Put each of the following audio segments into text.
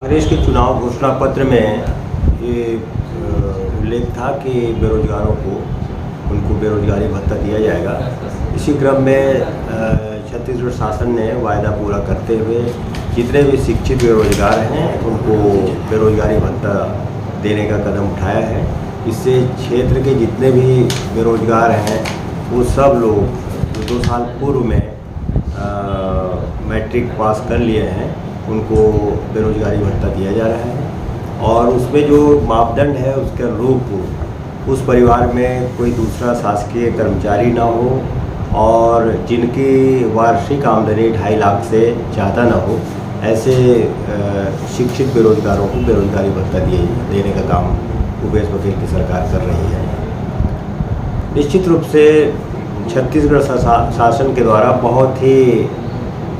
कांग्रेस के चुनाव घोषणा पत्र में ये उल्लेख था कि बेरोजगारों को उनको बेरोजगारी भत्ता दिया जाएगा। इसी क्रम में छत्तीसगढ़ शासन ने वायदा पूरा करते हुए जितने भी शिक्षित बेरोजगार हैं उनको बेरोजगारी भत्ता देने का कदम उठाया है। इससे क्षेत्र के जितने भी बेरोजगार हैं वो सब लोग जो 2 साल पूर्व में मैट्रिक पास कर लिए हैं उनको बेरोजगारी भत्ता दिया जा रहा है। और उसमें जो मापदंड है उसके अनुरूप उस परिवार में कोई दूसरा शासकीय कर्मचारी ना हो और जिनकी वार्षिक आमदनी 2.5 लाख से ज़्यादा ना हो, ऐसे शिक्षित बेरोजगारों को बेरोजगारी भत्ता देने का काम भूपेश बघेल की सरकार कर रही है। निश्चित रूप से छत्तीसगढ़ शासन के द्वारा बहुत ही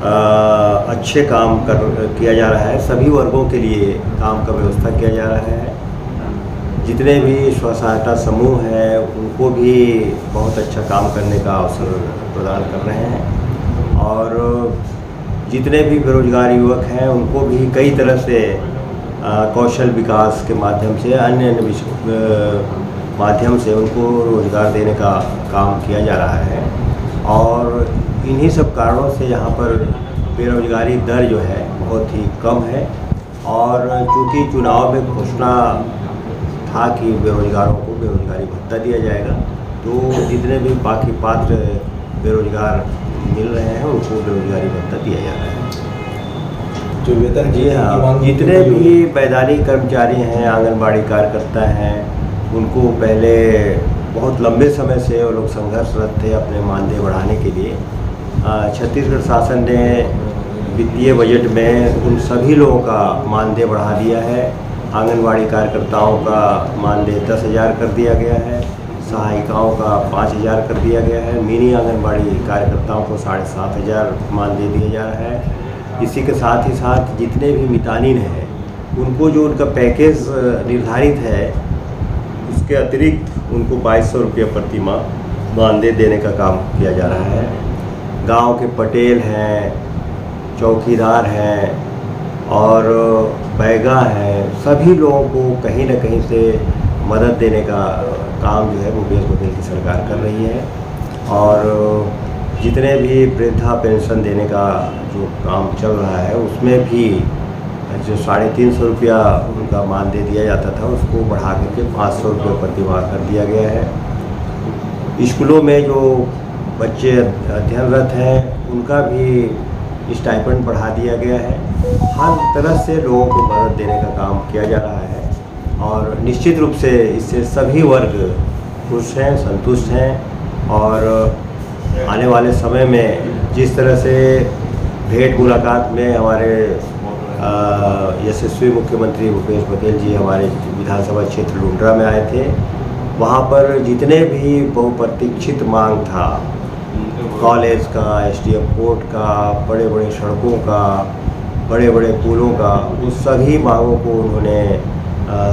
अच्छे काम किया जा रहा है। सभी वर्गों के लिए काम का व्यवस्था किया जा रहा है। जितने भी स्व सहायता समूह हैं उनको भी बहुत अच्छा काम करने का अवसर प्रदान कर रहे हैं और जितने भी बेरोजगार युवक हैं उनको भी कई तरह से कौशल विकास के माध्यम से अन्य माध्यम से उनको रोजगार देने का काम किया जा रहा है। और इन्हीं सब कारणों से यहाँ पर बेरोजगारी दर जो है बहुत ही कम है। और चूँकि चुनाव में घोषणा था कि बेरोजगारों को बेरोजगारी भत्ता दिया जाएगा, तो जितने भी बाकी पात्र बेरोजगार मिल रहे हैं उनको बेरोजगारी भत्ता दिया जा रहा है। जो वेतन जी हाँ, जितने भी मैदानी कर्मचारी हैं, आंगनबाड़ी कार्यकर्ता हैं, उनको पहले बहुत लंबे समय से वो लोग संघर्षरत थे अपने मानदेय बढ़ाने के लिए। छत्तीसगढ़ शासन ने वित्तीय बजट में उन सभी लोगों का मानदेय बढ़ा दिया है। आंगनबाड़ी कार्यकर्ताओं का मानदेय 10,000 कर दिया गया है, सहायिकाओं का 5,000 कर दिया गया है, मिनी आंगनबाड़ी कार्यकर्ताओं को 7,500 मानदेय दिया जा रहा है। इसी के साथ ही साथ जितने भी मितानिन हैं उनको जो उनका पैकेज निर्धारित है उसके अतिरिक्त उनको 2,200 रुपये प्रति माह मानदेय देने का काम किया जा रहा है। गांव के पटेल हैं, चौकीदार हैं और बैगा हैं, सभी लोगों को कहीं न कहीं से मदद देने का काम जो है भूपेश बघेल की सरकार कर रही है। और जितने भी वृद्धा पेंशन देने का जो काम चल रहा है उसमें भी जो 350 रुपया उनका मानदेय दिया जाता था उसको बढ़ा करके 500 रुपये प्रति माह कर दिया गया है। स्कूलों में जो बच्चे अध्ययनरत हैं उनका भी स्टाइपेंड बढ़ा दिया गया है। हर तरह से लोगों को मदद देने का काम किया जा रहा है और निश्चित रूप से इससे सभी वर्ग खुश हैं, संतुष्ट हैं। और आने वाले समय में जिस तरह से भेंट मुलाकात में हमारे यशस्वी मुख्यमंत्री भूपेश बघेल जी हमारे विधानसभा क्षेत्र लुंड्रा में आए थे, वहाँ पर जितने भी बहुप्रतीक्षित मांग था, कॉलेज का, एसडीएम कोर्ट का, बड़े बड़े सड़कों का, बड़े बड़े पुलों का, उस सभी मांगों को उन्होंने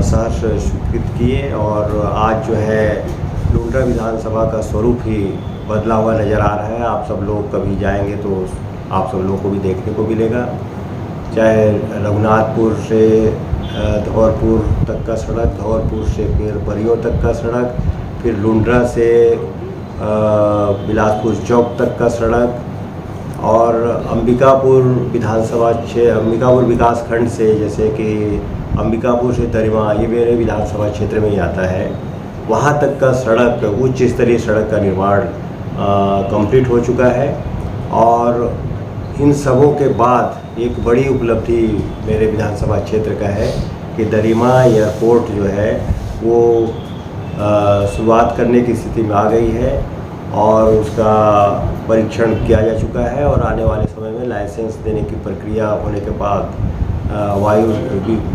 सहर्ष स्वीकृत किए। और आज जो है लुंड्रा विधानसभा का स्वरूप ही बदला हुआ नज़र आ रहा है। आप सब लोग कभी जाएंगे तो आप सब लोगों को भी देखने को मिलेगा। चाहे रघुनाथपुर से धौरपुर तक का सड़क, धौरपुर से फिर बरियों तक का सड़क, फिर लुंड्रा से बिलासपुर चौक तक का सड़क और अंबिकापुर अंबिकापुर विकास खंड से, जैसे कि अंबिकापुर से दरिमा, ये मेरे विधानसभा क्षेत्र में ही आता है, वहाँ तक का सड़क, उच्च स्तरीय सड़क का निर्माण कंप्लीट हो चुका है। और इन सबों के बाद एक बड़ी उपलब्धि मेरे विधानसभा क्षेत्र का है कि दरिमा एयरपोर्ट जो है वो शुरुआत करने की स्थिति में आ गई है और उसका परीक्षण किया जा चुका है और आने वाले समय में लाइसेंस देने की प्रक्रिया होने के बाद वायु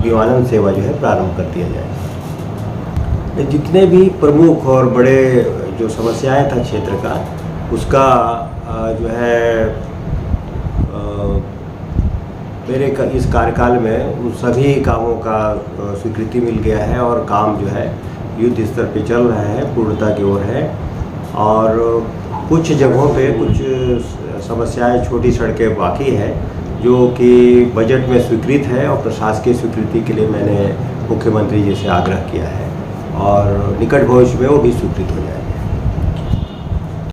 विमानन सेवा जो है प्रारंभ कर दिया जाएगा। जितने भी प्रमुख और बड़े जो समस्याएं था क्षेत्र का, उसका जो है मेरे इस कार्यकाल में उन सभी कामों का स्वीकृति मिल गया है और काम जो है युद्ध स्तर पे चल रहा है, पूर्णता की ओर है। और कुछ जगहों पे कुछ समस्याएं, छोटी सड़कें बाकी हैं जो कि बजट में स्वीकृत है और प्रशासकीय स्वीकृति के लिए मैंने मुख्यमंत्री जी से आग्रह किया है और निकट भविष्य में वो भी स्वीकृत हो जाए।